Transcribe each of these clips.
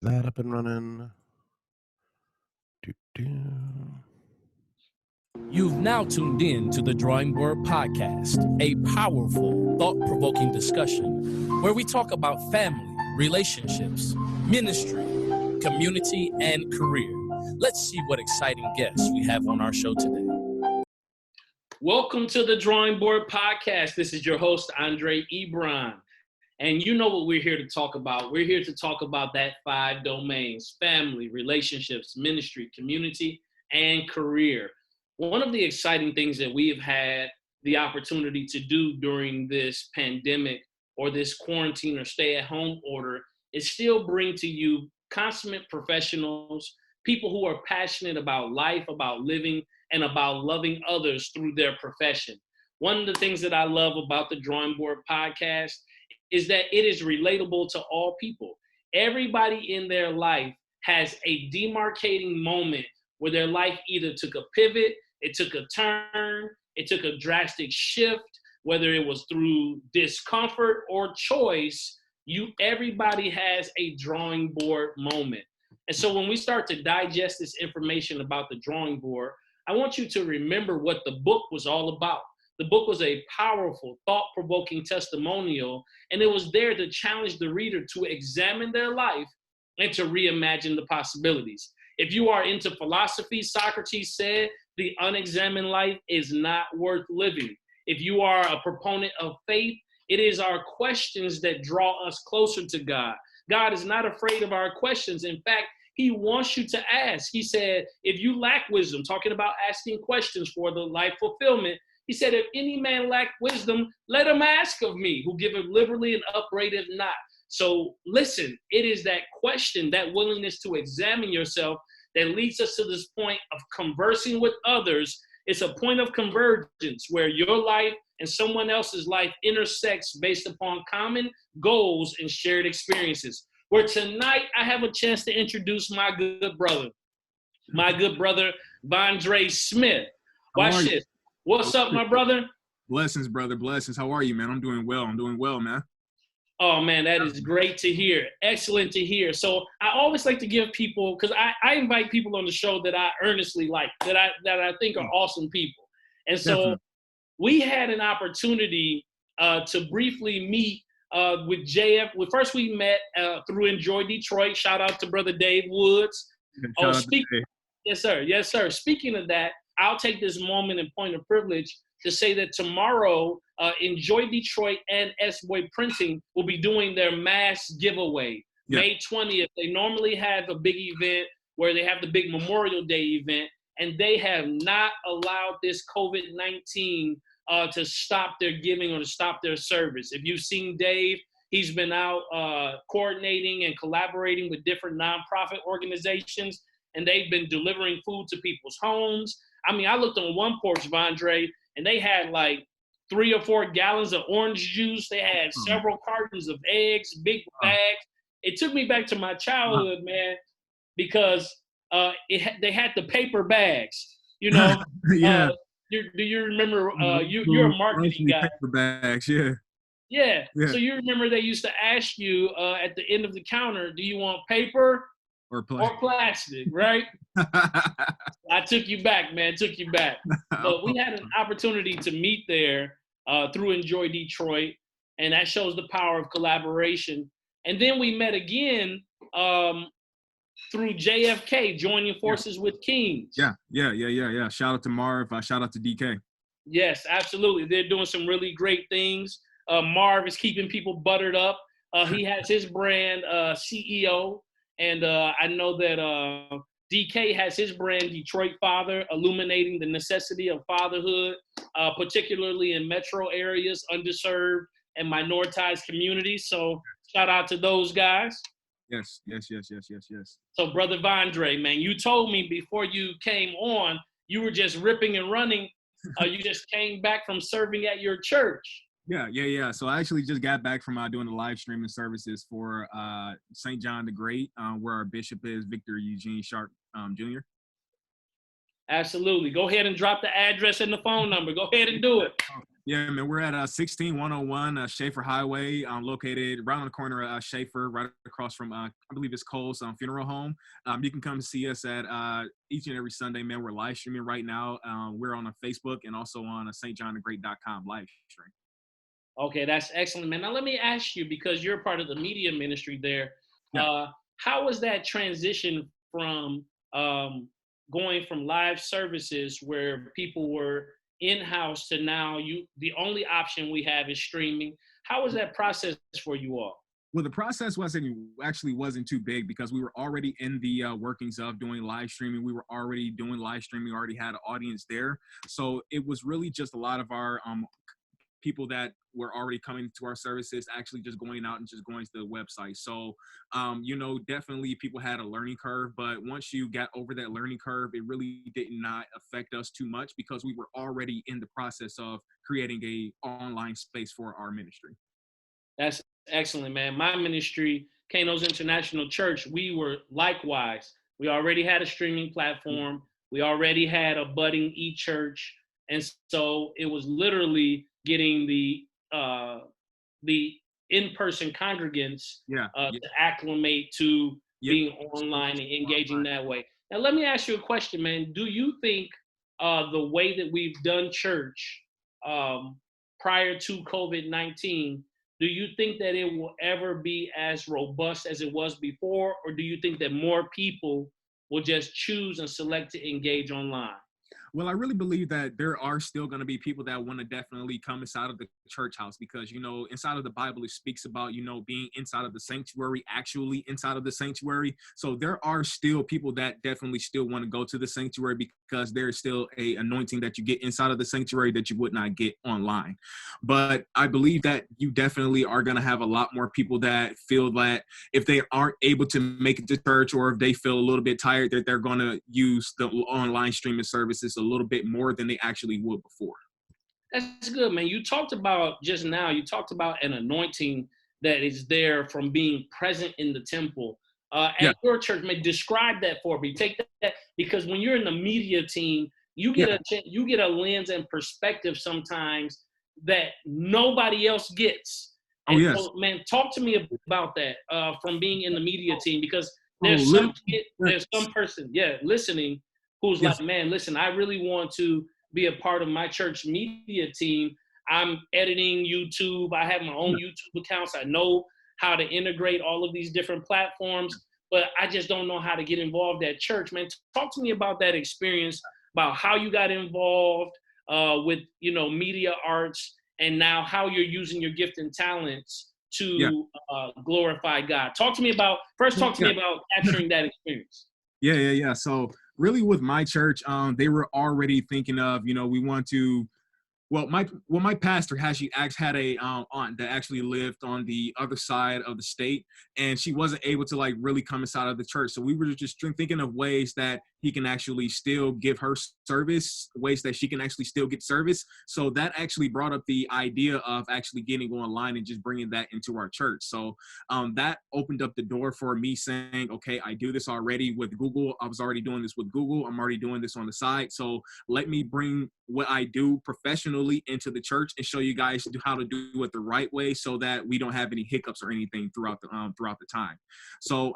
That up and running. Do-do. You've now tuned in to the Drawing Board Podcast, a powerful, thought-provoking discussion where we talk about family, relationships, ministry, community, and career. Let's see what exciting guests we have on our show today. Welcome to the Drawing Board Podcast. This is your host, Andre Ebron. And you know what we're here to talk about. We're here to talk about that 5 domains: family, relationships, ministry, community, and career. One of the exciting things that we have had the opportunity to do during this pandemic or this quarantine or stay-at-home order is still bring to you consummate professionals, people who are passionate about life, about living, and about loving others through their profession. One of the things that I love about the Drawing Board Podcast is that it is relatable to all people. Everybody in their life has a demarcating moment where their life either took a pivot, it took a turn, it took a drastic shift, whether it was through discomfort or choice. Everybody has a drawing board moment. And so when we start to digest this information about the drawing board, I want you to remember what the book was all about. The book was a powerful, thought-provoking testimonial, and it was there to challenge the reader to examine their life and to reimagine the possibilities. If you are into philosophy, Socrates said, the unexamined life is not worth living. If you are a proponent of faith, it is our questions that draw us closer to God. God is not afraid of our questions. In fact, he wants you to ask. He said, if you lack wisdom, talking about asking questions for the life fulfillment, he said, if any man lack wisdom, let him ask of me, who giveth liberally and upbraideth not. So listen, it is that question, that willingness to examine yourself that leads us to this point of conversing with others. It's a point of convergence where your life and someone else's life intersects based upon common goals and shared experiences. Where tonight I have a chance to introduce my good brother, Vondre Smith. Watch this. What's up, my brother? Blessings, brother. Blessings. How are you, man? I'm doing well, man. Oh, man, that is great to hear. Excellent to hear. So I always like to give people, because I invite people on the show that I earnestly like, that I think are awesome people. And so Definitely. We had an opportunity to briefly meet with JF. Well, first we met through Enjoy Detroit. Shout out to brother Dave Woods. Yes, sir. Yes, sir. Speaking of that, I'll take this moment and point of privilege to say that tomorrow, Enjoy Detroit and S-Boy Printing will be doing their mass giveaway. Yeah. May 20th. They normally have a big event where they have the big Memorial Day event, and they have not allowed this COVID-19 to stop their giving or to stop their service. If you've seen Dave, he's been out coordinating and collaborating with different nonprofit organizations, and they've been delivering food to people's homes. I mean, I looked on one porch, Vondre, and they had like 3 or 4 gallons of orange juice. They had several cartons of eggs, big bags. It took me back to my childhood, man, because they had the paper bags, you know. Yeah. Do you remember, you're a marketing guy. Paper bags, yeah. Yeah. So you remember they used to ask you at the end of the counter, do you want paper or plastic, right? I took you back, man, took you back. But we had an opportunity to meet there through Enjoy Detroit, and that shows the power of collaboration. And then we met again through JFK, joining forces with Kings. Yeah. Shout out to Marv, shout out to DK. Yes, absolutely. They're doing some really great things. Marv is keeping people buttered up. He has his brand, CEO. And I know that DK has his brand, Detroit Father, illuminating the necessity of fatherhood, particularly in metro areas, underserved and minoritized communities. So shout out to those guys. Yes. So Brother Vondre, man, you told me before you came on, you were just ripping and running. You just came back from serving at your church. Yeah. So I actually just got back from doing the live streaming services for St. John the Great, where our bishop is Victor Eugene Sharp Jr. Absolutely. Go ahead and drop the address and the phone number. Go ahead and do it. Yeah, man, we're at 16101 Schaefer Highway, located right on the corner of Schaefer, right across from, I believe it's Cole's funeral home. You can come see us at each and every Sunday, man. We're live streaming right now. We're on Facebook and also on stjohnthegreat.com live stream. Okay, that's excellent, man. Now let me ask you, because you're part of the media ministry there, Yeah. how was that transition from going from live services where people were in-house to now the only option we have is streaming? How was that process for you all? Well, the process wasn't too big because we were already in the workings of doing live streaming. We were already doing live streaming, already had an audience there. So it was really just a lot of our people that were already coming to our services actually just going out and just going to the website. So, definitely people had a learning curve, but once you got over that learning curve, it really did not affect us too much because we were already in the process of creating a online space for our ministry. That's excellent, man. My ministry, Kano's International Church, we were likewise. We already had a streaming platform. We already had a budding e-church. And so it was literally getting the in-person congregants to acclimate to being online and engaging that way. Now, let me ask you a question, man. Do you think the way that we've done church prior to COVID-19, do you think that it will ever be as robust as it was before? Or do you think that more people will just choose and select to engage online? Well, I really believe that there are still going to be people that want to definitely come inside of the church house because, inside of the Bible, it speaks about, being inside of the sanctuary, actually inside of the sanctuary. So there are still people that definitely still want to go to the sanctuary because there's still a anointing that you get inside of the sanctuary that you would not get online. But I believe that you definitely are going to have a lot more people that feel that if they aren't able to make it to church or if they feel a little bit tired, that they're going to use the online streaming services a little bit more than they actually would before. That's good, man. You talked about an anointing that is there from being present in the temple. At your church, man, describe that for me. Take that, because when you're in the media team, you get a lens and perspective sometimes that nobody else gets. And so, man, talk to me about that from being in the media team, because there's some person, listening who's like, man, listen, I really want to be a part of my church media team. I'm editing YouTube. I have my own YouTube accounts. I know how to integrate all of these different platforms, but I just don't know how to get involved at church. Man, talk to me about that experience, about how you got involved with, media arts, and now how you're using your gift and talents to glorify God. Talk to me about capturing that experience. Yeah. So really with my church, they were already thinking of, we want to, my pastor actually had a aunt that actually lived on the other side of the state, and she wasn't able to like really come inside of the church. So we were just thinking of ways that he can actually still give her service, ways that she can actually still get service. So that actually brought up the idea of actually getting online and just bringing that into our church. So that opened up the door for me saying, okay, I do this already with Google. I was already doing this with Google. I'm already doing this on the side. So let me bring what I do professionally into the church and show you guys how to do it the right way so that we don't have any hiccups or anything throughout the time. So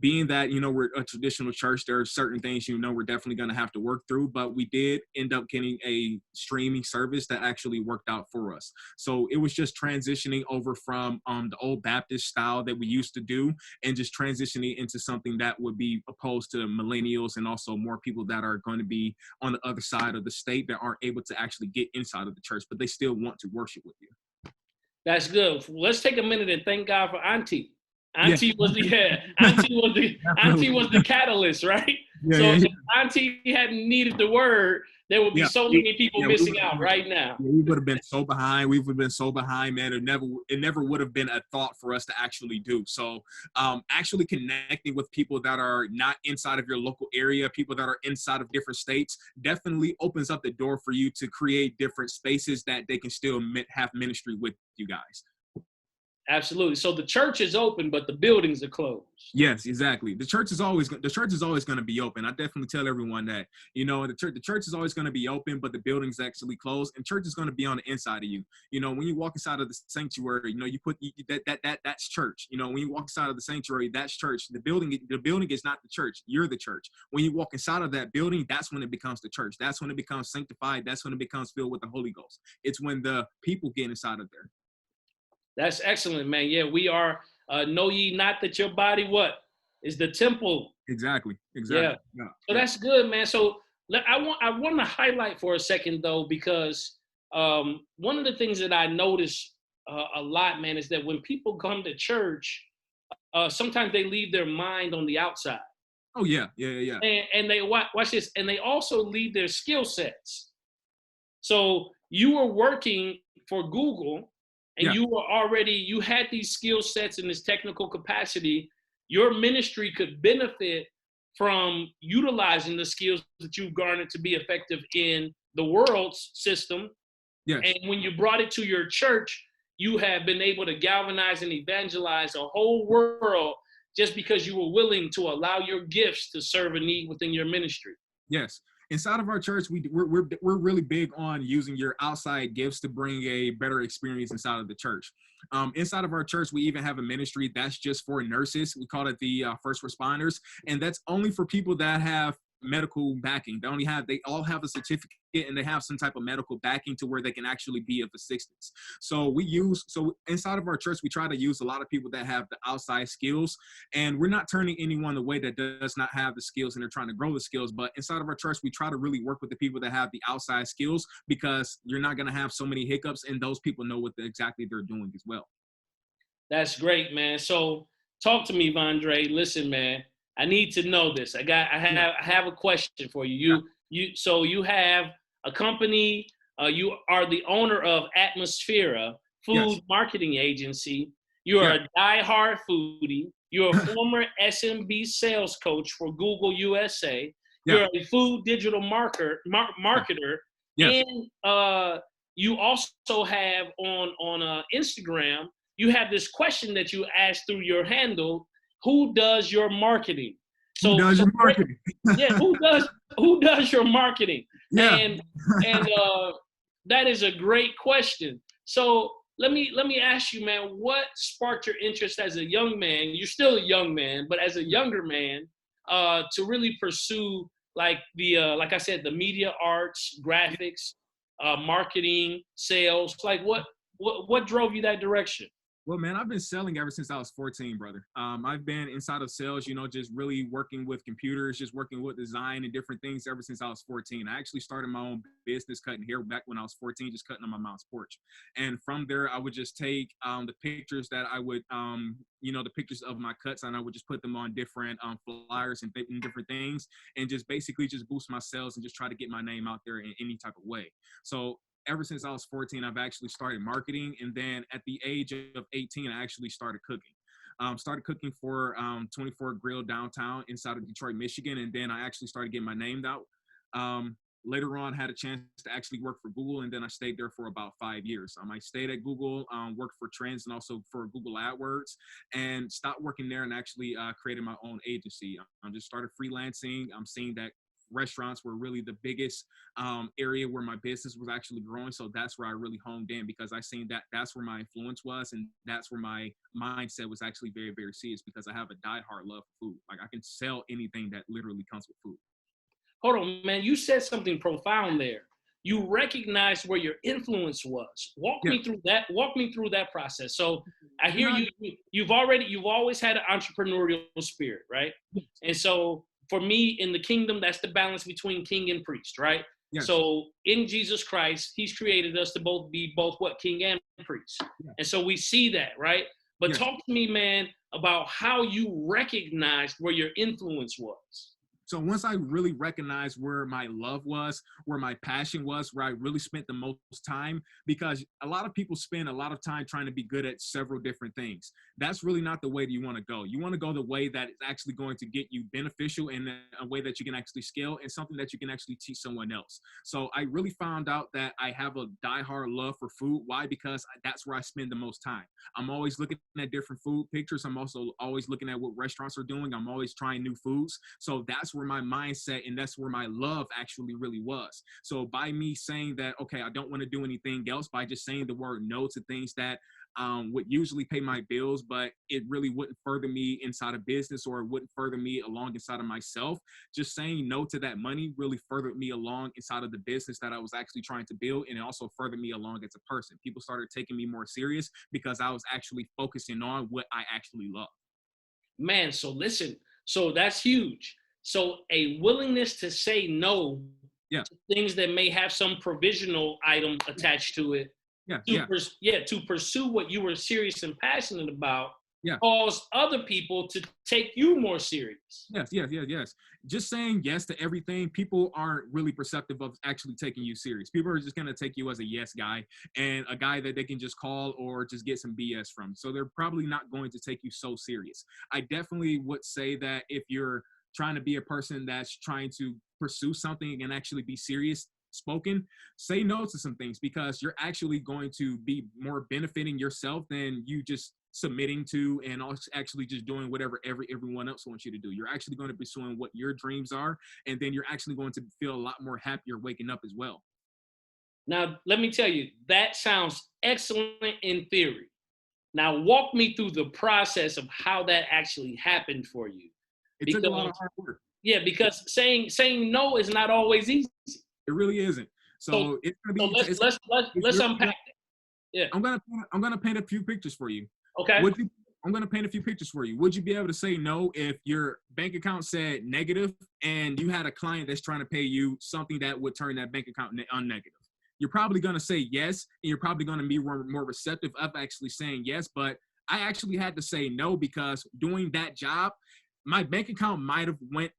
being that, we're a traditional church, there are certain things, we're definitely going to have to work through, but we did end up getting a streaming service that actually worked out for us. So it was just transitioning over from the old Baptist style that we used to do and just transitioning into something that would be opposed to millennials and also more people that are going to be on the other side of the state that aren't able to actually get inside of the church, but they still want to worship with you. That's good. Let's take a minute and thank God for Auntie. Auntie was the catalyst, right? If Auntie hadn't needed the word, there would be so many people missing out right now. We would have been so behind. We would have been so behind, man. It never would have been a thought for us to actually do. So actually connecting with people that are not inside of your local area, people that are inside of different states, definitely opens up the door for you to create different spaces that they can still have ministry with you guys. Absolutely. So the church is open, but the buildings are closed. Yes, exactly. The church is always going to be open. I definitely tell everyone that, the church is always going to be open, but the building's actually closed, and church is going to be on the inside of you. When you walk inside of the sanctuary, that's church. When you walk inside of the sanctuary, that's church. The building is not the church. You're the church. When you walk inside of that building, that's when it becomes the church. That's when it becomes sanctified. That's when it becomes filled with the Holy Ghost. It's when the people get inside of there. That's excellent, man. Yeah, we are. Know ye not that your body is the temple? Exactly. Yeah. So that's good, man. So I want to highlight for a second though, because one of the things that I notice a lot, man, is that when people come to church, sometimes they leave their mind on the outside. Oh yeah. And they watch this, and they also leave their skill sets. So you were working for Google. And you had these skill sets in this technical capacity. Your ministry could benefit from utilizing the skills that you've garnered to be effective in the world's system. Yes. And when you brought it to your church, you have been able to galvanize and evangelize a whole world just because you were willing to allow your gifts to serve a need within your ministry. Yes. Inside of our church, we're really big on using your outside gifts to bring a better experience inside of the church. Inside of our church, we even have a ministry that's just for nurses. We call it the first responders, and that's only for people that have medical backing. They all have a certificate, and they have some type of medical backing to where they can actually be of assistance. So inside of our church, we try to use a lot of people that have the outside skills, and we're not turning anyone away that does not have the skills and they're trying to grow the skills. But inside of our church, we try to really work with the people that have the outside skills, because you're not going to have so many hiccups, and those people know what exactly they're doing as well. That's great, man. So talk to me, Vondre. Listen, man, I need to know this. I have a question for you. You have a company. You are the owner of Atmosphere Food Marketing Agency. You are a diehard foodie. You're a former SMB sales coach for Google USA. You're a food digital marketer. Yes. And you also have on Instagram, you have this question that you ask through your handle: who does your marketing? Who does your marketing? Who does your marketing? Yeah. And that is a great question. So let me ask you, man, what sparked your interest as a young man? You're still a young man, but as a younger man, to really pursue like I said, the media arts, graphics, marketing, sales. Like what drove you that direction? Well, man, I've been selling ever since I was 14, brother. I've been inside of sales, just really working with computers, just working with design and different things ever since I was 14. I actually started my own business cutting hair back when I was 14, just cutting on my mom's porch. And from there, I would just take the pictures that I would, the pictures of my cuts, and I would just put them on different flyers and different things, and just basically just boost my sales and just try to get my name out there in any type of way. So ever since I was 14, I've actually started marketing. And then at the age of 18, I actually started cooking. Started cooking for 24 Grill downtown inside of Detroit, Michigan. And then I actually started getting my name out. Later on, had a chance to actually work for Google. And then I stayed there for about 5 years. I stayed at Google, worked for Trends and also for Google AdWords, and stopped working there and actually created my own agency. I just started freelancing. I'm seeing that restaurants were really the biggest area where my business was actually growing. So that's where I really honed in, because I seen that that's where my influence was, and that's where my mindset was actually very, very serious, because I have a diehard love for food. Like, I can sell anything that literally comes with food. Hold on, man. You said something profound there. You recognized where your influence was. Walk me through that. Walk me through that process. So I hear you've always had an entrepreneurial spirit, right? And so for me, in the kingdom, that's the balance between king and priest, right? Yes. So in Jesus Christ, he's created us to be both what? King and priest. Yeah. And so we see that, right? But talk to me, man, about how you recognized where your influence was. So once I really recognized where my love was, where my passion was, where I really spent the most time, because a lot of people spend a lot of time trying to be good at several different things. That's really not the way that you want to go. You want to go the way that is actually going to get you beneficial in a way that you can actually scale and something that you can actually teach someone else. So I really found out that I have a diehard love for food. Why? Because that's where I spend the most time. I'm always looking at different food pictures. I'm also always looking at what restaurants are doing. I'm always trying new foods. So that's where my mindset and that's where my love actually really was. So by me saying that, okay, I don't want to do anything else, by just saying the word no to things that would usually pay my bills, but it really wouldn't further me inside of business, or it wouldn't further me along inside of myself. Just saying no to that money really furthered me along inside of the business that I was actually trying to build, and it also furthered me along as a person. People started taking me more serious because I was actually focusing on what I actually love. Man, so listen, so that's huge. So a willingness to say no Yeah. to things that may have some provisional item attached to it, to pursue what you were serious and passionate about, cause other people to take you more serious. Yes. Just saying yes to everything, people aren't really perceptive of actually taking you serious. People are just going to take you as a yes guy and a guy that they can just call or just get some BS from. So they're probably not going to take you so serious. I definitely would say that if you're trying to be a person that's trying to pursue something and actually be serious spoken, say no to some things, because you're actually going to be more benefiting yourself than you just submitting to and also actually just doing whatever everyone else wants you to do. You're actually going to be pursuing what your dreams are, and then you're actually going to feel a lot more happier waking up as well. Now, let me tell you, that sounds excellent in theory. Now, walk me through the process of how that actually happened for you. It took a lot of hard work. Yeah, because saying no is not always easy. It really isn't. So it's gonna be. So let's unpack it. Yeah. I'm gonna paint a few pictures for you. Okay. I'm gonna paint a few pictures for you. Would you be able to say no if your bank account said negative and you had a client that's trying to pay you something that would turn that bank account on negative? You're probably gonna say yes, and you're probably gonna be more receptive of actually saying yes. But I actually had to say no because doing that job, my bank account might have went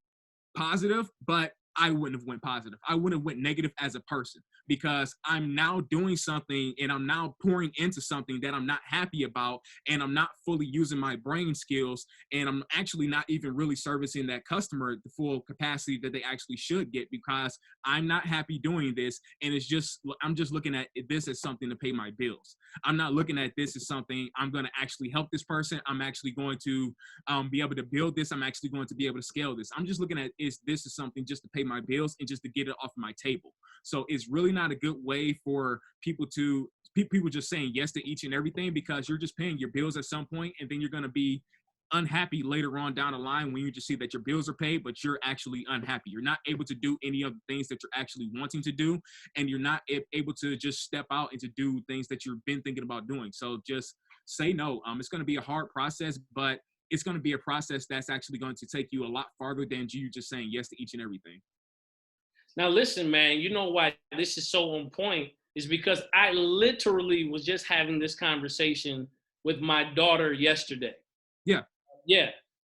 positive, but I wouldn't have went positive. I wouldn't have went negative as a person, because I'm now doing something and I'm now pouring into something that I'm not happy about, and I'm not fully using my brain skills, and I'm actually not even really servicing that customer at the full capacity that they actually should get, because I'm not happy doing this. And I'm just looking at this as something to pay my bills. I'm not looking at this as something I'm going to actually help this person. I'm actually going to be able to build this. I'm actually going to be able to scale this. I'm just looking at this is something just to pay my bills and just to get it off my table. So it's really not a good way for people just saying yes to each and everything, because you're just paying your bills at some point, and then you're going to be unhappy later on down the line when you just see that your bills are paid, but you're actually unhappy. You're not able to do any of the things that you're actually wanting to do, and you're not able to just step out and to do things that you've been thinking about doing. So just say no. It's going to be a hard process, but it's going to be a process that's actually going to take you a lot farther than you just saying yes to each and everything. Now, listen, man, you know why this is so on point is because I literally was just having this conversation with my daughter yesterday. Yeah.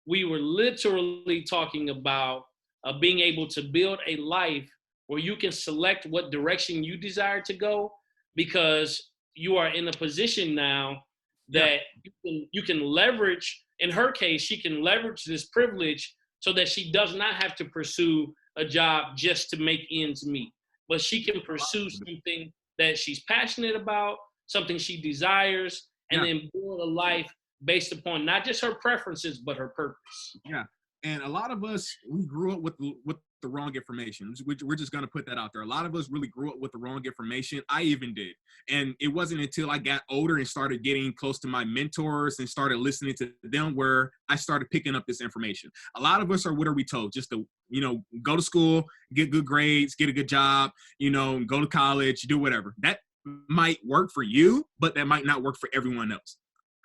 We were literally talking about being able to build a life where you can select what direction you desire to go, because you are in a position now that you can leverage. In her case, she can leverage this privilege so that she does not have to pursue a job just to make ends meet, but she can pursue something that she's passionate about, something she desires, and then build a life based upon not just her preferences, but her purpose. Yeah. And a lot of us, we grew up with the wrong information. We're just going to put that out there. A lot of us really grew up with the wrong information. I even did. And it wasn't until I got older and started getting close to my mentors and started listening to them where I started picking up this information. A lot of us what are we told? Just to, go to school, get good grades, get a good job, go to college, do whatever. That might work for you, but that might not work for everyone else.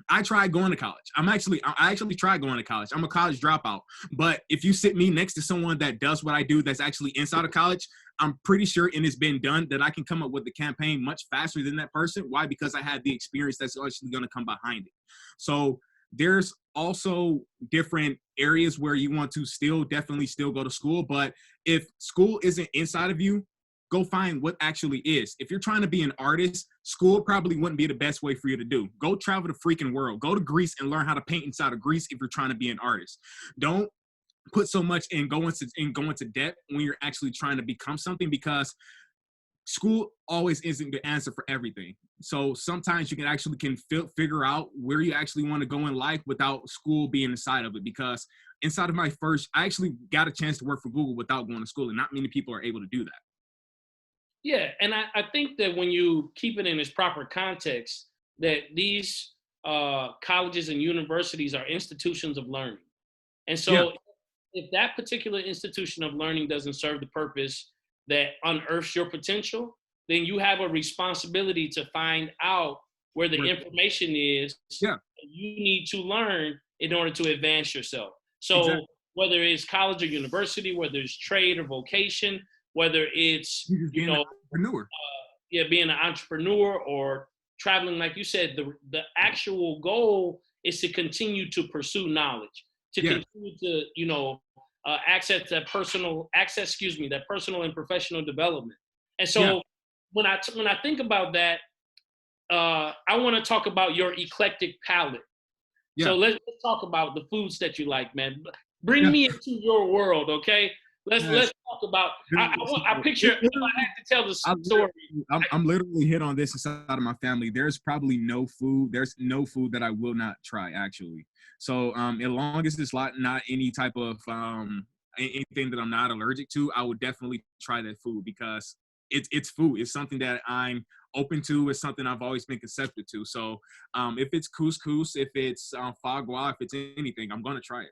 I tried going to college. I actually tried going to college. I'm a college dropout. But if you sit me next to someone that does what I do, that's actually inside of college, I'm pretty sure, and it's been done, that I can come up with the campaign much faster than that person. Why? Because I had the experience that's actually going to come behind it. So there's also different areas where you want to definitely still go to school. But if school isn't inside of you, go find what actually is. If you're trying to be an artist, school probably wouldn't be the best way for you to do. Go travel the freaking world. Go to Greece and learn how to paint inside of Greece if you're trying to be an artist. Don't put so much in going to debt when you're actually trying to become something, because school always isn't the answer for everything. So sometimes you can figure out where you actually want to go in life without school being inside of it. Because inside of I actually got a chance to work for Google without going to school, and not many people are able to do that. Yeah, and I think that when you keep it in its proper context, that these colleges and universities are institutions of learning. And so if that particular institution of learning doesn't serve the purpose that unearths your potential, then you have a responsibility to find out where the information is you need to learn in order to advance yourself. So whether it's college or university, whether it's trade or vocation, whether it's being an entrepreneur, being an entrepreneur or traveling, like you said, the actual goal is to continue to pursue knowledge, to continue to access that personal and professional development. And so when I think about that, I want to talk about your eclectic palate. So let's talk about the foods that you like, man. Bring me into your world, okay? Let's talk about. I picture if I had to tell the story. I'm literally hit on this inside of my family. There's probably no food. There's no food that I will not try, actually. So as long as it's not any type of anything that I'm not allergic to, I would definitely try that food, because it's food. It's something that I'm open to. It's something I've always been accepted to. So if it's couscous, if it's foie gras, if it's anything, I'm gonna try it.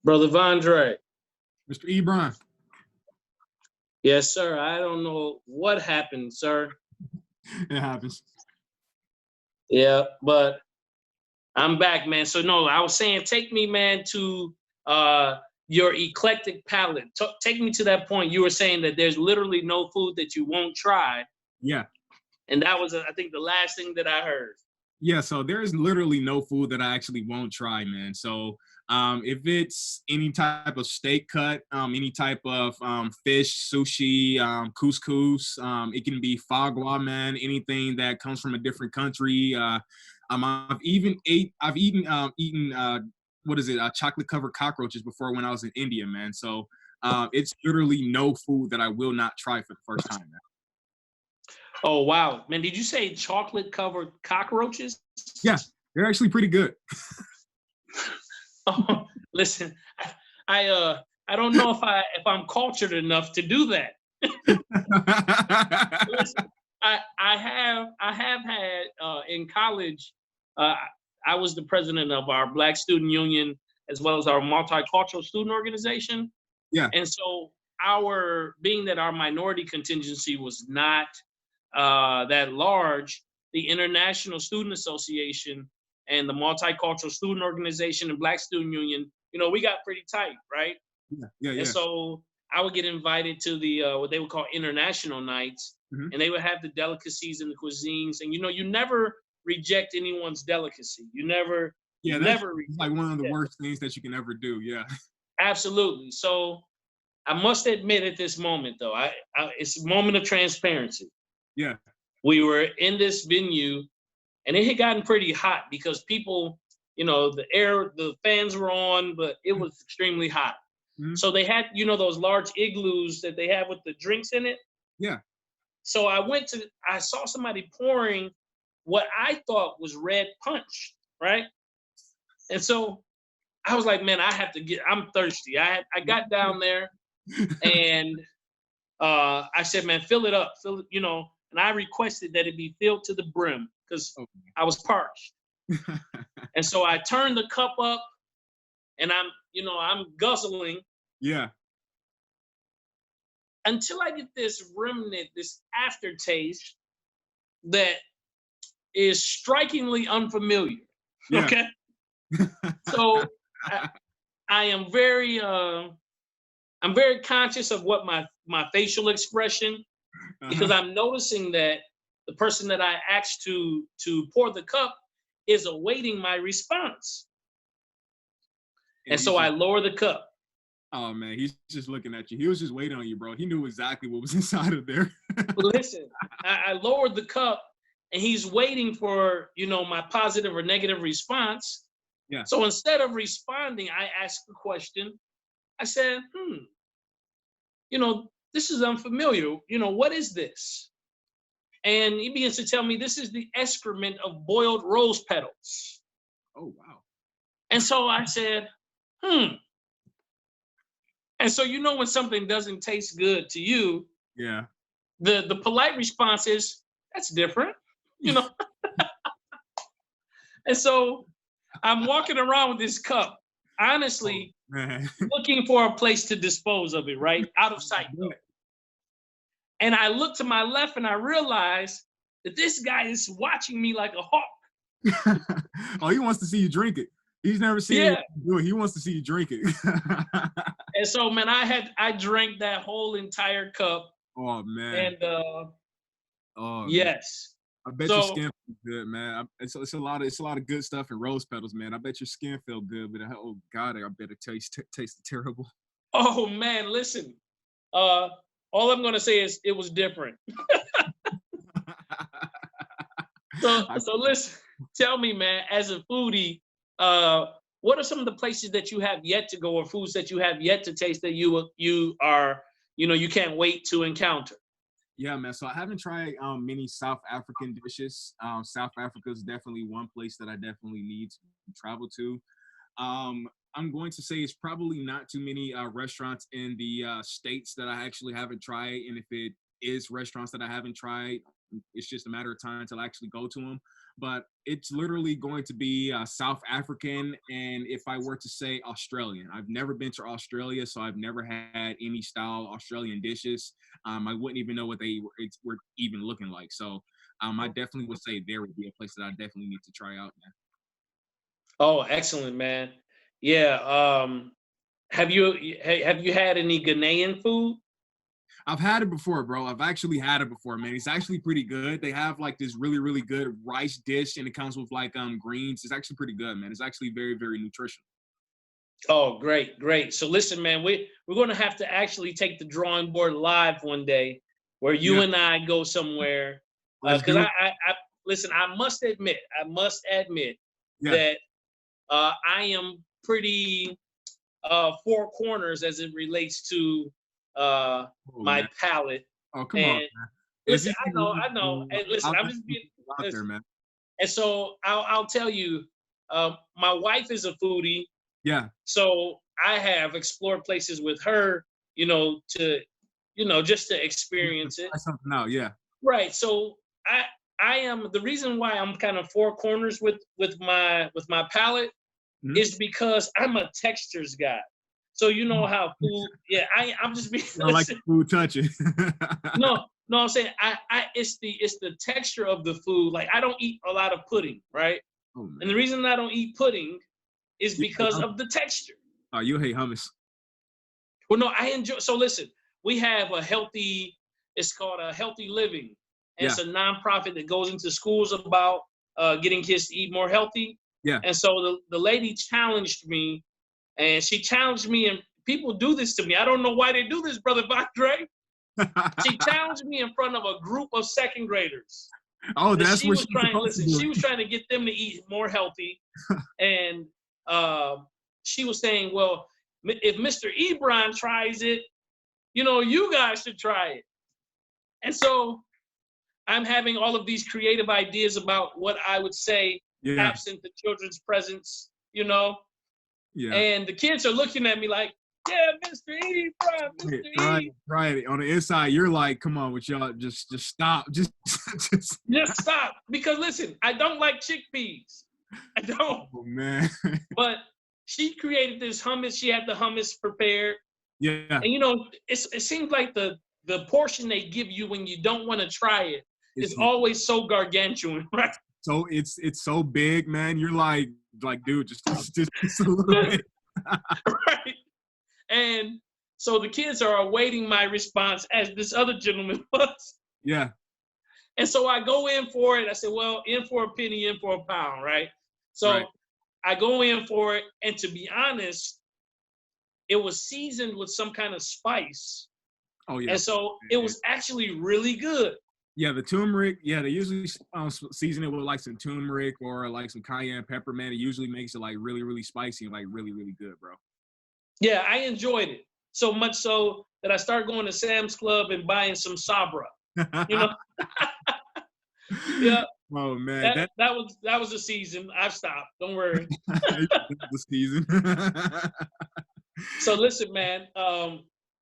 Brother Vondre. Mr. Ebron. Yes, sir. I don't know what happened, sir. It happens. Yeah, but I'm back, man. So no, I was saying, take me, man, to your eclectic palate. Take me to that point. You were saying that there's literally no food that you won't try. Yeah. And that was, I think, the last thing that I heard. Yeah, so there is literally no food that I actually won't try, man. So if it's any type of steak cut, any type of fish, sushi, couscous, it can be foie gras, man. Anything that comes from a different country. I've eaten chocolate covered cockroaches before when I was in India, man. So it's literally no food that I will not try for the first time, man. Oh, wow. Man, did you say chocolate-covered cockroaches? Yeah, they're actually pretty good. Oh, listen, I don't know if I'm cultured enough to do that. Listen, I have had in college, I was the president of our Black Student Union as well as our multicultural student organization. Yeah. And so being that our minority contingency was not that large, the International Student Association and the Multicultural Student Organization and Black Student Union, we got pretty tight, right? Yeah. And so I would get invited to the what they would call international nights, and they would have the delicacies and the cuisines, and you never reject anyone's delicacy. You never. It's like one of the worst things that you can ever do. Yeah. Absolutely. So I must admit at this moment, though, it's a moment of transparency. Yeah. We were in this venue and it had gotten pretty hot because people, the fans were on, but it was extremely hot. Mm-hmm. So they had, those large igloos that they have with the drinks in it. Yeah. So I saw somebody pouring what I thought was red punch, right? And so I was like, man, I'm thirsty. I got down there and I said, man, fill it up, and I requested that it be filled to the brim because I was parched. And so I turned the cup up and I'm guzzling. Yeah. Until I get this remnant, this aftertaste that is strikingly unfamiliar. Yeah. Okay. So I am very I'm very conscious of what my facial expression, because I'm noticing that the person that I asked to pour the cup is awaiting my response. And so I lower the cup. Oh man, he's just looking at you. He was just waiting on you, bro. He knew exactly what was inside of there. Listen, I lowered the cup and he's waiting for, my positive or negative response. Yeah. So instead of responding, I asked the question. I said, this is unfamiliar. What is this? And he begins to tell me this is the excrement of boiled rose petals. Oh, wow. And so I said, And so when something doesn't taste good to you, yeah, the polite response is, that's different, And so I'm walking around with this cup, honestly, looking for a place to dispose of it, right? Out of sight. And I look to my left and I realize that this guy is watching me like a hawk. Oh, he wants to see you drink it. He's never seen you do it. He wants to see you drink it. And so, man, I drank that whole entire cup. Oh man. And yes. I bet your skin feels good, man. It's a lot of good stuff in rose petals, man. I bet your skin feel good, but oh god, I bet it tastes terrible. Oh man, listen. All I'm gonna say is it was different. So listen, tell me, man, as a foodie, what are some of the places that you have yet to go or foods that you have yet to taste that you are, you can't wait to encounter? Yeah, man. So I haven't tried many South African dishes. South Africa is definitely one place that I definitely need to travel to. I'm going to say it's probably not too many restaurants in the States that I actually haven't tried. And if it is restaurants that I haven't tried, It's just a matter of time until I actually go to them. But it's literally going to be South African, and if I were to say Australian, I've never been to Australia, so I've never had any style Australian dishes. I wouldn't even know what they were even looking like. So I definitely would say there would be a place that I definitely need to try out, man. Oh, excellent, man. Yeah. Have you had any Ghanaian food? I've had it before, bro. I've actually had it before, man. It's actually pretty good. They have like this really, really good rice dish, and it comes with like greens. It's actually pretty good, man. It's actually very, very nutritional. Oh, great, great. So listen, man, we're gonna have to actually take the drawing board live one day, where you and I go somewhere. Because I listen. I must admit Yeah. that I am pretty four corners as it relates to my man. palate. Oh, come on, man. Listen, I know. Hey, listen, I'm just being out there, man. And so I'll tell you, my wife is a foodie. Yeah. So I have explored places with her, just to experience it. Try something out, yeah. Right. So I am the reason why I'm kind of four corners with my palate is because I'm a textures guy. So you know how food, yeah, I'm just being I like the food touching. No, I'm saying it's the texture of the food. Like I don't eat a lot of pudding, right? Oh, man. And the reason I don't eat pudding is because of the texture. Oh, you hate hummus. Well, no, I enjoy. So listen, we have it's called a Healthy Living. And It's a nonprofit that goes into schools about getting kids to eat more healthy. Yeah. And so the lady challenged me, and people do this to me. I don't know why they do this, Brother Andre. She challenged me in front of a group of second graders. Oh, that's she what was trying. Listen, she was trying to get them to eat more healthy, and she was saying, "Well, if Mr. Ebron tries it, you guys should try it." And so I'm having all of these creative ideas about what I would say absent the children's presence, Yeah. And the kids are looking at me like, "Yeah, Mr. Ebron, Mr. E." Right. On the inside, you're like, "Come on, with y'all, just stop, just stop." Because listen, I don't like chickpeas. I don't. Oh, man. But she created this hummus. She had the hummus prepared. Yeah. And it seems like the portion they give you when you don't want to try it is always so gargantuan, right? So it's so big, man. You're like, dude, just a little bit. Right. And so the kids are awaiting my response as this other gentleman was. Yeah. And so I go in for it. I said, well, in for a penny, in for a pound, right? So I go in for it. And to be honest, it was seasoned with some kind of spice. Oh, yeah. And so it was actually really good. Yeah, the turmeric, they usually season it with like some turmeric or like some cayenne pepper, man. It usually makes it like really, really spicy and like really, really good, bro. Yeah, I enjoyed it. So much so that I started going to Sam's Club and buying some Sabra. Yeah. Oh, man. That was the season. I've stopped. Don't worry. The season. So listen, man,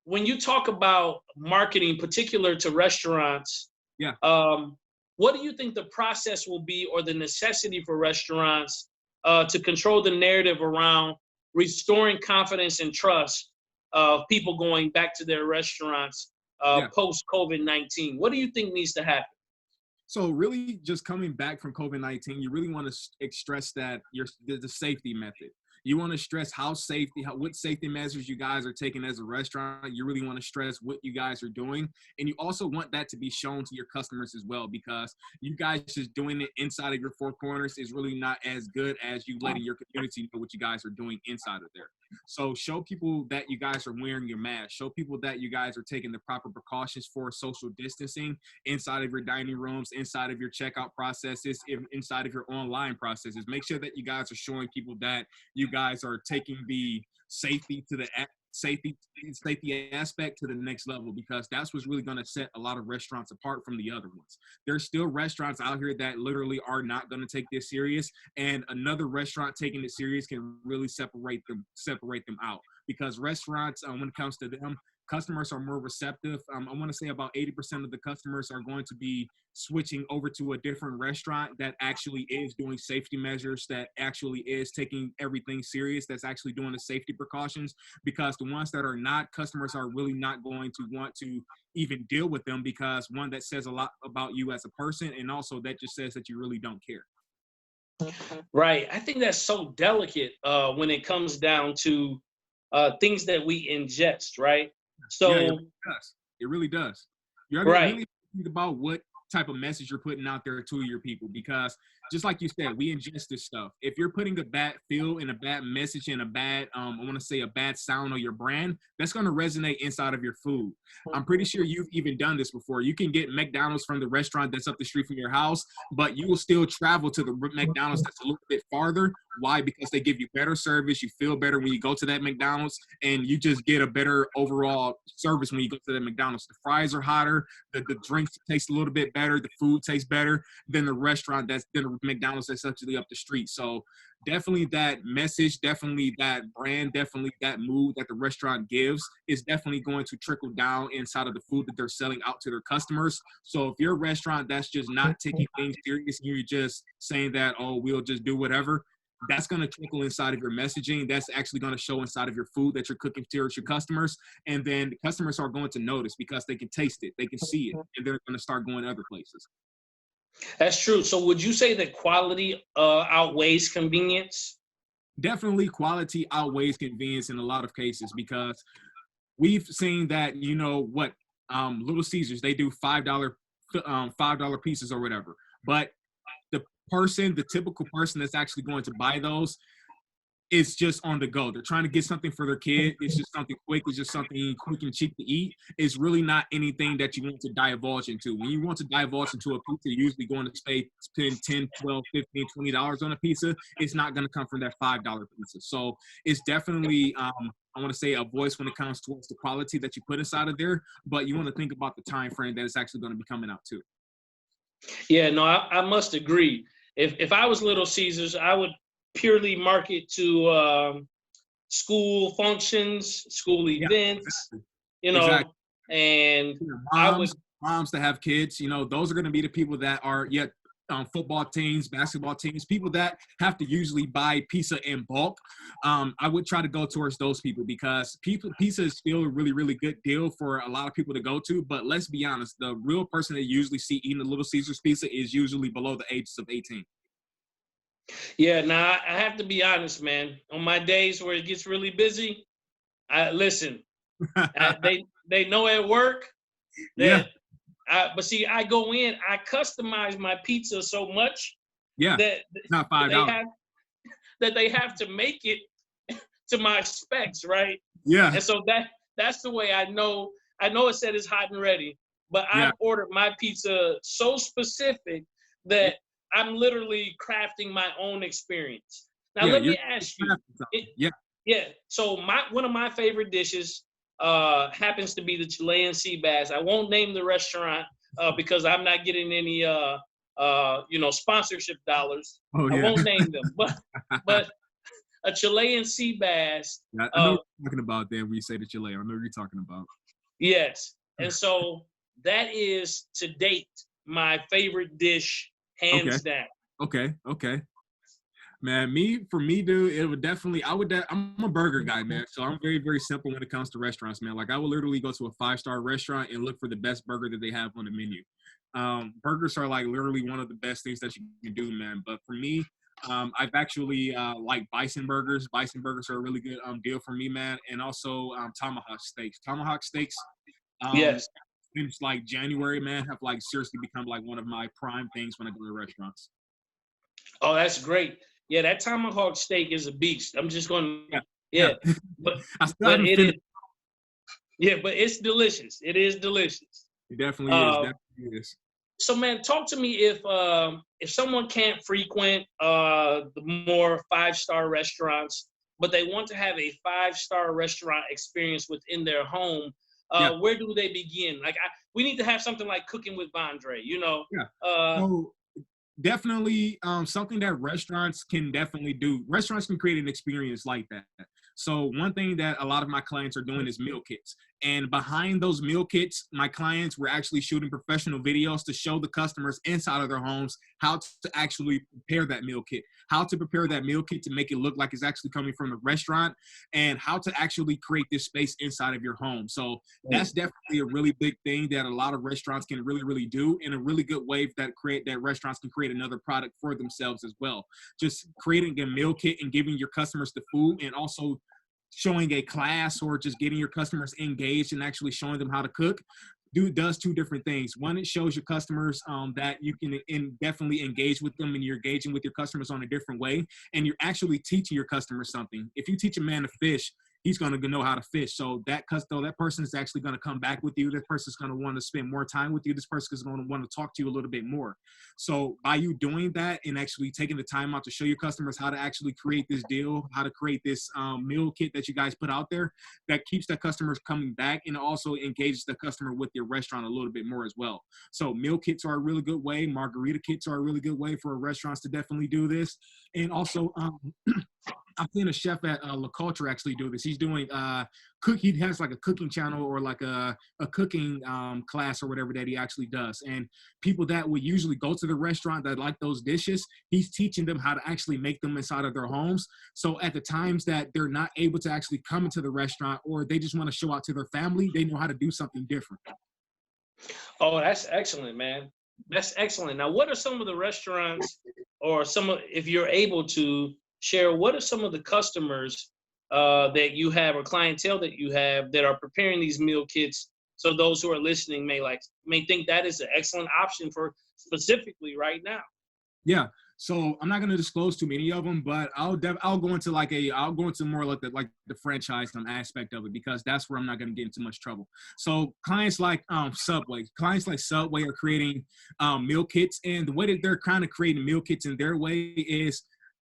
when you talk about marketing, particular to restaurants, what do you think the process will be or the necessity for restaurants to control the narrative around restoring confidence and trust of people going back to their restaurants post-COVID-19? What do you think needs to happen? So really just coming back from COVID-19, you really want to stress that the safety method. You want to stress what safety measures you guys are taking as a restaurant. You really want to stress what you guys are doing. And you also want that to be shown to your customers as well, because you guys just doing it inside of your four corners is really not as good as you letting your community know what you guys are doing inside of there. So show people that you guys are wearing your mask. Show people that you guys are taking the proper precautions for social distancing inside of your dining rooms, inside of your checkout processes, inside of your online processes. Make sure that you guys are showing people that you guys are taking the safety aspect to the next level, because that's what's really going to set a lot of restaurants apart from the other ones. There's still restaurants out here that literally are not going to take this serious, and another restaurant taking it serious can really separate them out, because restaurants, when it comes to them, customers are more receptive. I want to say about 80% of the customers are going to be switching over to a different restaurant that actually is doing safety measures, that actually is taking everything serious, that's actually doing the safety precautions, because the ones that are not, customers are really not going to want to even deal with them, because one, that says a lot about you as a person, and also that just says that you really don't care. Right. I think that's so delicate when it comes down to things that we ingest, right? So, yeah, it really does. It really does. You're going to really think about what type of message you're putting out there to your people, because just like you said, we ingest this stuff. If you're putting a bad feel and a bad message and a bad, I want to say a bad sound on your brand, that's going to resonate inside of your food. I'm pretty sure you've even done this before. You can get McDonald's from the restaurant that's up the street from your house, but you will still travel to the McDonald's that's a little bit farther. Why? Because they give you better service. You feel better when you go to that McDonald's, and you just get a better overall service when you go to that McDonald's. The fries are hotter, the drinks taste a little bit better, the food tastes better than the restaurant than the McDonald's that's actually up the street. So definitely that message, definitely that brand, definitely that mood that the restaurant gives is definitely going to trickle down inside of the food that they're selling out to their customers. So if you're a restaurant that's just not taking things serious, and you're just saying that, oh, we'll just do whatever, that's going to trickle inside of your messaging. That's actually going to show inside of your food that you're cooking to your customers. And then the customers are going to notice because they can taste it, they can see it, and they're going to start going other places. That's true. So would you say that quality outweighs convenience? Definitely quality outweighs convenience in a lot of cases, because we've seen that, Little Caesars, they do $5 pieces or whatever. But the typical person that's actually going to buy those is just on the go. They're trying to get something for their kid. It's just something quick. It's just something quick and cheap to eat. It's really not anything that you want to divulge into. When you want to divulge into a pizza, you're usually going to spend $10, $12, $15, $20 on a pizza. It's not going to come from that $5 pizza. So it's definitely, I want to say, a voice when it comes towards the quality that you put inside of there, but you want to think about the time frame that it's actually going to be coming out too. Yeah, no, I must agree. If I was Little Caesars, I would purely market to school functions, school events, exactly. And moms that have kids, those are going to be the people that are football teams, basketball teams, people that have to usually buy pizza in bulk. I would try to go towards those people, because pizza is still a really, really good deal for a lot of people to go to. But let's be honest, the real person that you usually see eating a Little Caesars pizza is usually below the ages of 18. Yeah, now I have to be honest, man. On my days where it gets really busy, listen. They know at work that. But see, I go in, I customize my pizza so much that it's not $5. That they have to make it to my specs, right? Yeah. And so that's the way I know. I know it said it's hot and ready, but I've ordered my pizza so specific that I'm literally crafting my own experience. Now let me ask you. So one of my favorite dishes happens to be the Chilean sea bass. I won't name the restaurant because I'm not getting any sponsorship dollars. I won't name them, but a Chilean sea bass. I know what you're talking about there when you say the Chile. I know what you're talking about. Yes, and so that is to date my favorite dish, hands down. Okay. Man, for me, dude, it would definitely, I'm a burger guy, man. So I'm very, very simple when it comes to restaurants, man. Like, I will literally go to a 5-star restaurant and look for the best burger that they have on the menu. Burgers are like literally one of the best things that you can do, man. But for me, I've actually like bison burgers. Bison burgers are a really good deal for me, man. And also tomahawk steaks. Tomahawk steaks, since like January, man, have like seriously become like one of my prime things when I go to restaurants. Oh, that's great. Yeah, that tomahawk steak is a beast. I'm just going to, but it is. Yeah, but it's delicious. It is delicious. It definitely is. Definitely is. So, man, talk to me if someone can't frequent the more 5-star restaurants, but they want to have a 5-star restaurant experience within their home. Where do they begin? Like, we need to have something like Cooking with Vondre, So definitely something that restaurants can definitely do. Restaurants can create an experience like that. So one thing that a lot of my clients are doing is meal kits. And behind those meal kits, my clients were actually shooting professional videos to show the customers inside of their homes how to actually prepare that meal kit, how to prepare that meal kit to make it look like it's actually coming from a restaurant, and how to actually create this space inside of your home. So that's definitely a really big thing that a lot of restaurants can really, really do, in a really good way that restaurants can create another product for themselves as well. Just creating a meal kit and giving your customers the food, and also showing a class or just getting your customers engaged and actually showing them how to cook does two different things. One, it shows your customers that you can definitely engage with them, and you're engaging with your customers on a different way, and you're actually teaching your customers something. If you teach a man to fish, he's going to know how to fish. So that person is actually going to come back with you. That person's going to want to spend more time with you. This person is going to want to talk to you a little bit more. So by you doing that and actually taking the time out to show your customers how to actually create this deal, how to create this meal kit that you guys put out there, that keeps the customers coming back, and also engages the customer with your restaurant a little bit more as well. So meal kits are a really good way. Margarita kits are a really good way for restaurants to definitely do this. And also, I've seen a chef at La Culture actually do this. He's doing he has like a cooking channel, or like a cooking class or whatever that he actually does. And people that would usually go to the restaurant that like those dishes, he's teaching them how to actually make them inside of their homes. So at the times that they're not able to actually come into the restaurant, or they just want to show out to their family, they know how to do something different. Oh, that's excellent, man. That's excellent. Now, what are some of the restaurants, or if you're able to share, what are some of the customers that you have, or clientele that you have, that are preparing these meal kits? So those who are listening may think that is an excellent option for specifically right now. Yeah. So I'm not going to disclose too many of them, but I'll go into more like the franchise aspect of it, because that's where I'm not going to get into much trouble. So clients like Subway are creating meal kits, and the way that they're kind of creating meal kits in their way is,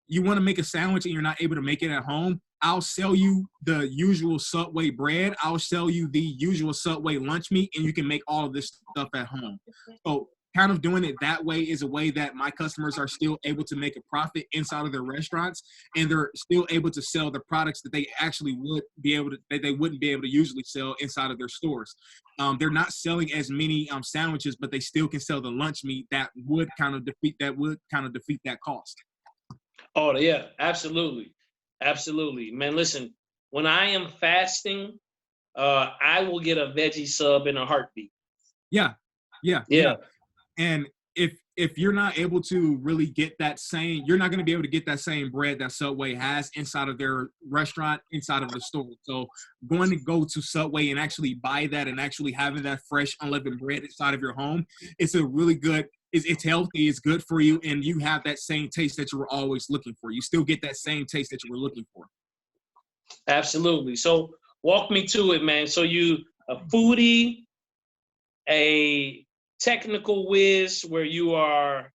you want to make a sandwich and you're not able to make it at home, I'll sell you the usual Subway bread. I'll sell you the usual Subway lunch meat, and you can make all of this stuff at home. So kind of doing it that way is a way that my customers are still able to make a profit inside of their restaurants, and they're still able to sell the products that they actually wouldn't be able to usually sell inside of their stores. They're not selling as many sandwiches, but they still can sell the lunch meat that would kind of defeat that cost. Oh, yeah, absolutely. Absolutely. Man, listen, when I am fasting, I will get a veggie sub in a heartbeat. Yeah. And if you're not able to really get you're not going to be able to get that same bread that Subway has inside of their restaurant, inside of the store. So going to go to Subway and actually buy that, and actually having that fresh unleavened bread inside of your home, it's a really good, it's healthy, it's good for you, and you have that same taste that you were always looking for. You still get that same taste that you were looking for. Absolutely. So walk me to it, man. So you a foodie, a technical whiz, where you are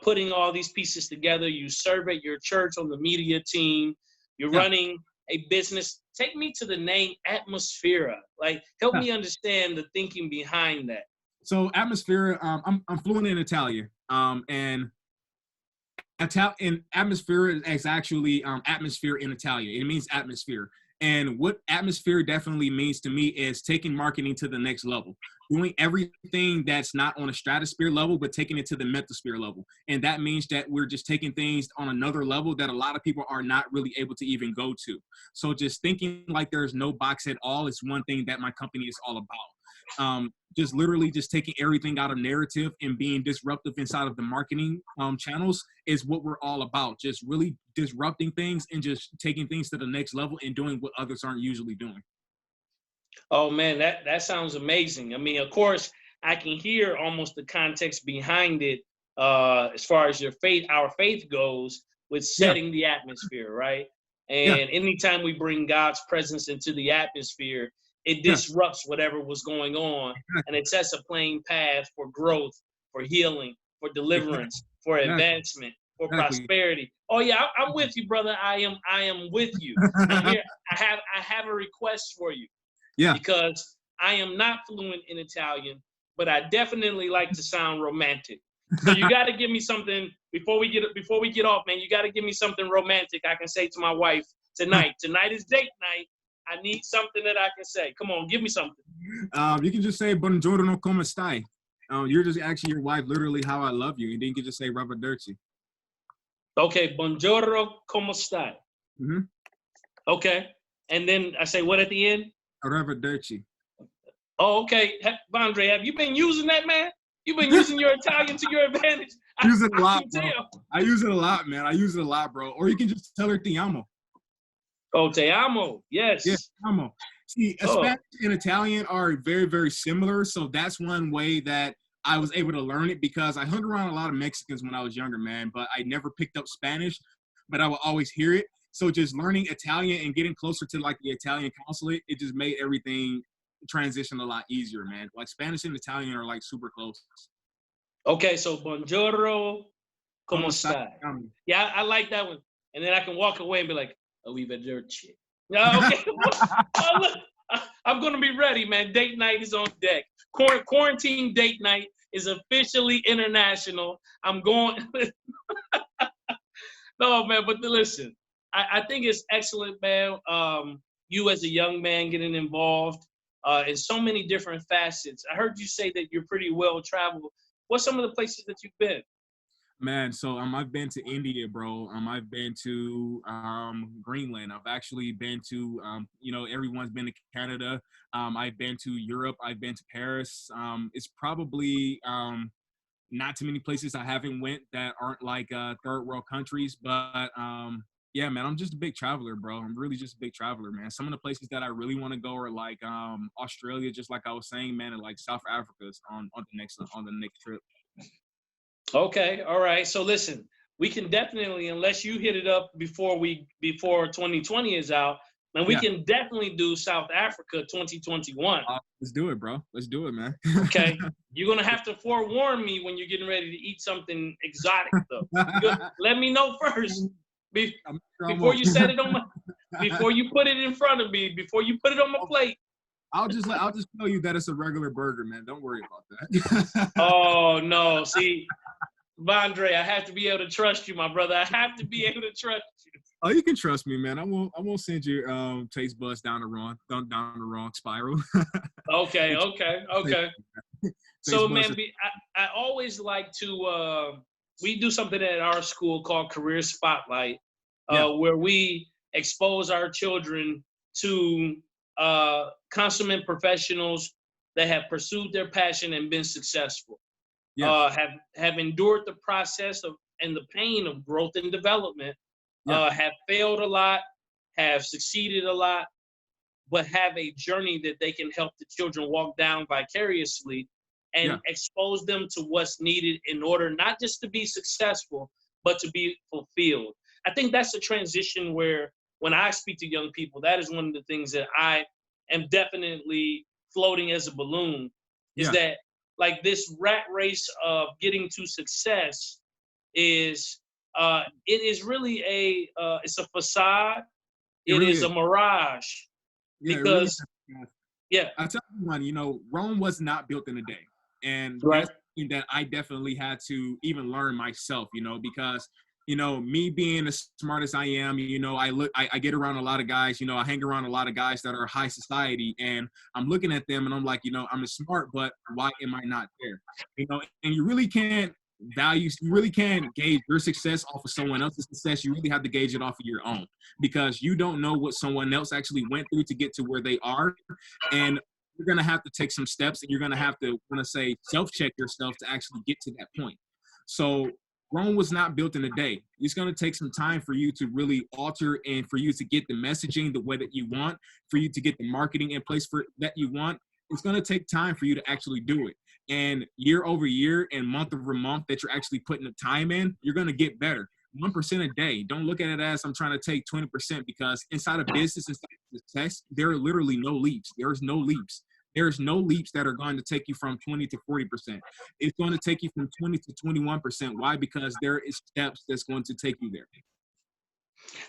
putting all these pieces together. You serve at your church on the media team. You're running a business. Take me to the name Atmosphere. Like, help me understand the thinking behind that. So Atmosphere, I'm fluent in Italian, and atmosphere is actually atmosphere in Italian. It means atmosphere. And what atmosphere definitely means to me is taking marketing to the next level, doing everything that's not on a stratosphere level, but taking it to the mesosphere level. And that means that we're just taking things on another level that a lot of people are not really able to even go to. So just thinking like there's no box at all is one thing that my company is all about. Just literally just taking everything out of narrative and being disruptive inside of the marketing channels is what we're all about. Just really disrupting things and just taking things to the next level and doing what others aren't usually doing. Oh man, that sounds amazing. I mean, of course, I can hear almost the context behind it as far as our faith goes, with setting the atmosphere, right? And anytime we bring God's presence into the atmosphere, it disrupts whatever was going on, and it sets a plain path for growth, for healing, for deliverance, for advancement, for prosperity. Oh yeah, I'm with you, brother. I am with you. Now here, I have a request for you. Yeah. Because I am not fluent in Italian, but I definitely like to sound romantic. So you got to give me something before we get off, man. You got to give me something romantic I can say to my wife tonight. Tonight is date night. I need something that I can say. Come on, give me something. You can just say buongiorno, come stai. You're just asking your wife literally how I love you, and then you can just say arrivederci. Okay, buongiorno, come stai. Mm-hmm. Okay, and then I say what at the end? Arrivederci. Oh, okay. Andre, have you been using that, man? You've been using your Italian to your advantage. I use it a lot, bro. I use it a lot, man. I use it a lot, bro. Or you can just tell her ti amo. Oh, te amo. Yes. Yeah, ti amo. See, Spanish and Italian are very, very similar. So that's one way that I was able to learn it, because I hung around a lot of Mexicans when I was younger, man. But I never picked up Spanish, but I would always hear it. So just learning Italian and getting closer to like the Italian consulate, it just made everything transition a lot easier, man. Like Spanish and Italian are like super close. Okay, so buongiorno, como stai? Yeah, I like that one. And then I can walk away and be like, arrivederci. Okay. Oh, look, I'm going to be ready, man. Date night is on deck. Quarantine date night is officially international. I'm going. No, man, but listen, I think it's excellent, man. You as a young man getting involved in so many different facets. I heard you say that you're pretty well traveled. What's some of the places that you've been? Man, so I've been to India, bro. I've been to Greenland. I've actually been to everyone's been to Canada. I've been to Europe. I've been to Paris. It's probably not too many places I haven't went that aren't like third world countries, but yeah, man, I'm just a big traveler, bro. I'm really just a big traveler, man. Some of the places that I really want to go are like Australia, just like I was saying, man, and like South Africa's on the next trip. Okay, all right. So listen, we can definitely, unless you hit it up before 2020 is out, and we can definitely do South Africa 2021. Let's do it, bro. Let's do it, man. Okay, you're gonna have to forewarn me when you're getting ready to eat something exotic, though. Let me know first before you set it on before you put it in front of me, before you put it on my plate. I'll just tell you that it's a regular burger, man. Don't worry about that. Oh no, see, Andre, I have to be able to trust you, my brother. I have to be able to trust you. Oh, you can trust me, man. I won't send you taste buds down the wrong spiral. Okay. So, man, I always like to. We do something at our school called Career Spotlight, where we expose our children to consummate professionals that have pursued their passion and been successful. Have endured the process and the pain of growth and development. Have failed a lot, have succeeded a lot, but have a journey that they can help the children walk down vicariously and expose them to what's needed in order not just to be successful, but to be fulfilled. I think that's a transition where when I speak to young people, that is one of the things that I am definitely floating as a balloon, is that like this rat race of getting to success is it is really it's a facade. It is a mirage. Because I tell you, Rome was not built in a day, and that's something that I definitely had to even learn myself. Because me being as smart as I am, I get around a lot of guys. I hang around a lot of guys that are high society, and I'm looking at them, and I'm like, I'm as smart, but why am I not there? And you really can't gauge your success off of someone else's success. You really have to gauge it off of your own, because you don't know what someone else actually went through to get to where they are. And you're going to have to take some steps, and you're going to have to self-check yourself to actually get to that point. So Rome was not built in a day. It's going to take some time for you to really alter and for you to get the messaging the way that you want, for you to get the marketing in place for that you want. It's going to take time for you to actually do it. And year over year and month over month that you're actually putting the time in, you're going to get better. 1% a day. Don't look at it as I'm trying to take 20%, because inside of business, inside of success, there are literally no leaps. There's no leaps. There's no leaps that are going to take you from 20 to 40%. It's going to take you from 20 to 21%. Why? Because there is steps that's going to take you there.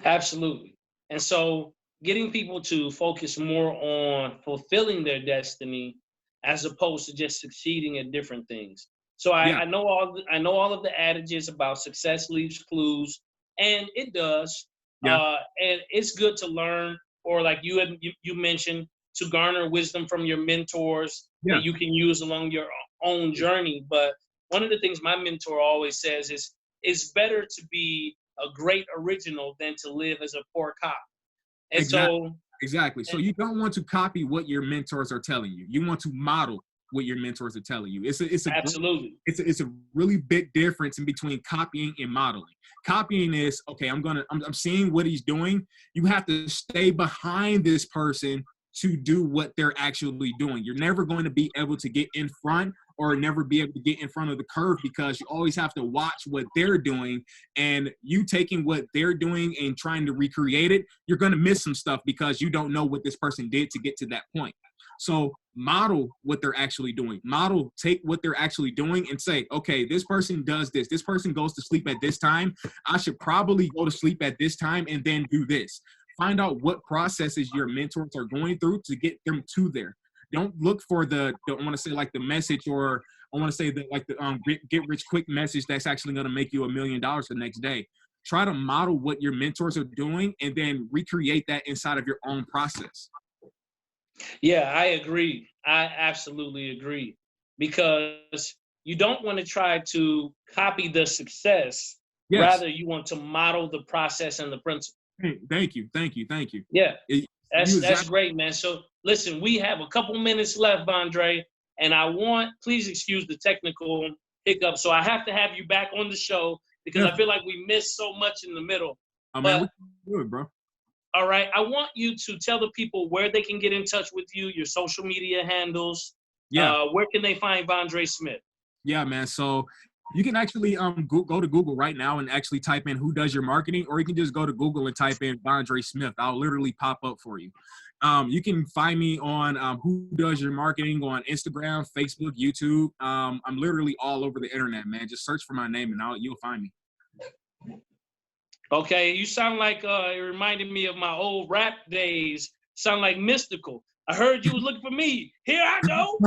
Absolutely. And so getting people to focus more on fulfilling their destiny as opposed to just succeeding at different things. So I know all of the adages about success leaves clues, and it does. And it's good to learn. or like you mentioned, to garner wisdom from your mentors that you can use along your own journey. But one of the things my mentor always says is, it's better to be a great original than to live as a poor cop. And Exactly. So you don't want to copy what your mentors are telling you. You want to model what your mentors are telling you. Absolutely. It's a really big difference in between copying and modeling. Copying is, okay, I'm seeing what he's doing. You have to stay behind this person to do what they're actually doing. You're never going to be able to get in front or never be able to get in front of the curve, because you always have to watch what they're doing, and you taking what they're doing and trying to recreate it, you're going to miss some stuff because you don't know what this person did to get to that point. So model what they're actually doing. Take what they're actually doing and say, okay, this person does this. This person goes to sleep at this time. I should probably go to sleep at this time and then do this. Find out what processes your mentors are going through to get them to there. Don't look for I want to say like the message, or I want to say that like the get rich quick message that's actually going to make you $1 million the next day. Try to model what your mentors are doing and then recreate that inside of your own process. Yeah, I agree. I absolutely agree, because you don't want to try to copy the success. Yes. Rather, you want to model the process and the principle. Thank you. Yeah, that's great, man. So listen, we have a couple minutes left, Vondre, and please excuse the technical hiccup. So I have to have you back on the show because I feel like we missed so much in the middle. Man, we can do it, bro. All right, I want you to tell the people where they can get in touch with you, your social media handles. Yeah. Where can they find Vondre Smith? Yeah, man. So you can actually go to Google right now and actually type in who does your marketing, or you can just go to Google and type in Vondre Smith. I'll literally pop up for you. You can find me on Who Does Your Marketing on Instagram, Facebook, YouTube. I'm literally all over the internet, man. Just search for my name and you'll find me. Okay, you sound like it reminded me of my old rap days. Sound like Mystical. I heard you was looking for me. Here I go.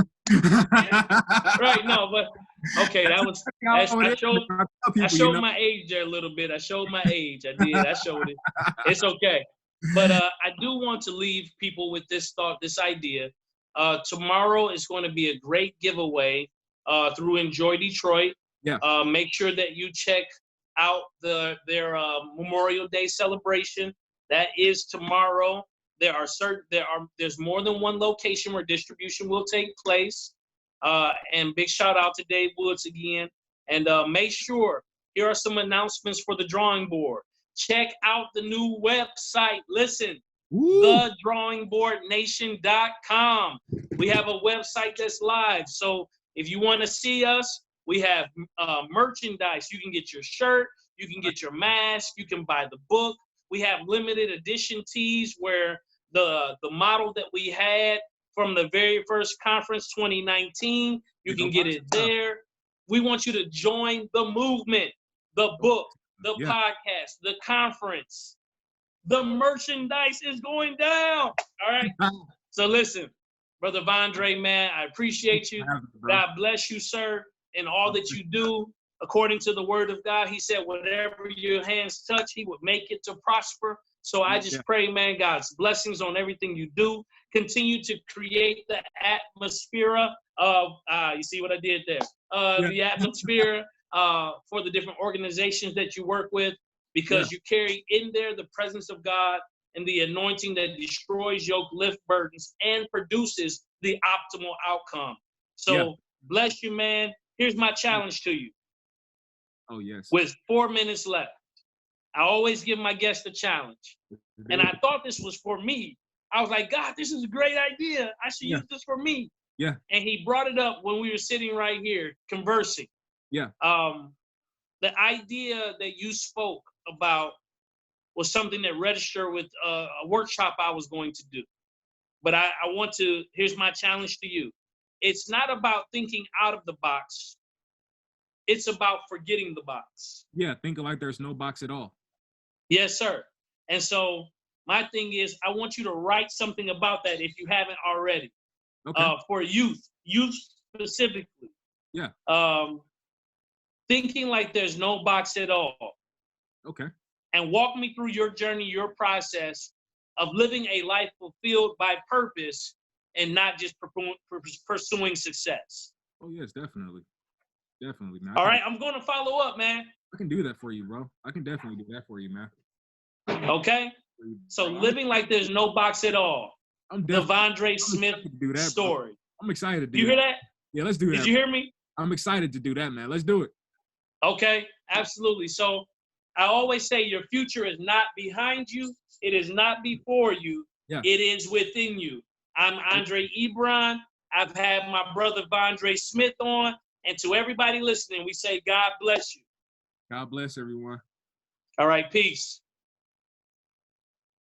Right, no, but okay, I showed my age there a little bit. I showed my age. I did. I showed it. It's okay. But I do want to leave people with this thought, this idea. Tomorrow is going to be a great giveaway through Enjoy Detroit. Yeah. Make sure that you check out their Memorial Day celebration. That is tomorrow. There's more than one location where distribution will take place. And big shout out to Dave Woods again. And make sure, here are some announcements for the drawing board. Check out the new website. Listen, thedrawingboardnation.com. We have a website that's live. So if you want to see us, we have merchandise. You can get your shirt. You can get your mask. You can buy the book. We have limited edition tees where the model that we had from the very first conference, 2019, you can get it there. We want you to join the movement, the book, the podcast, the conference. The merchandise is going down. All right. So listen, Brother Vondre, man, I appreciate you. God bless you, sir, in all that you do. According to the word of God, he said, whatever your hands touch, he would make it to prosper. So I just pray, man, God's blessings on everything you do. Continue to create the atmosphere of, you see what I did there? The atmosphere for the different organizations that you work with, because you carry in there the presence of God and the anointing that destroys yoke, lift burdens, and produces the optimal outcome. So bless you, man. Here's my challenge to you. Oh, yes. With 4 minutes left, I always give my guests a challenge. And I thought this was for me. I was like, God, this is a great idea. I should use this for me. Yeah. And he brought it up when we were sitting right here conversing. Yeah. The idea that you spoke about was something that registered with a workshop I was going to do. But here's my challenge to you. It's not about thinking out of the box. It's about forgetting the box. Yeah, thinking like there's no box at all. Yes, sir. And so my thing is, I want you to write something about that if you haven't already. Okay. For youth specifically. Yeah. Thinking like there's no box at all. Okay. And walk me through your journey, your process of living a life fulfilled by purpose and not just pursuing success. Oh, yes, definitely. Definitely, man. All right, I'm going to follow up, man. I can do that for you, bro. I can definitely do that for you, man. Okay? So living like there's no box at all. The Vondre Smith story. I'm excited to do that. You hear that? Yeah, let's do that. Did you hear me? I'm excited to do that, man. Let's do it. Okay, absolutely. So I always say your future is not behind you. It is not before you. Yeah. It is within you. I'm Andre Ebron. I've had my brother Vondre Smith on. And to everybody listening, we say God bless you. God bless everyone. All right, peace.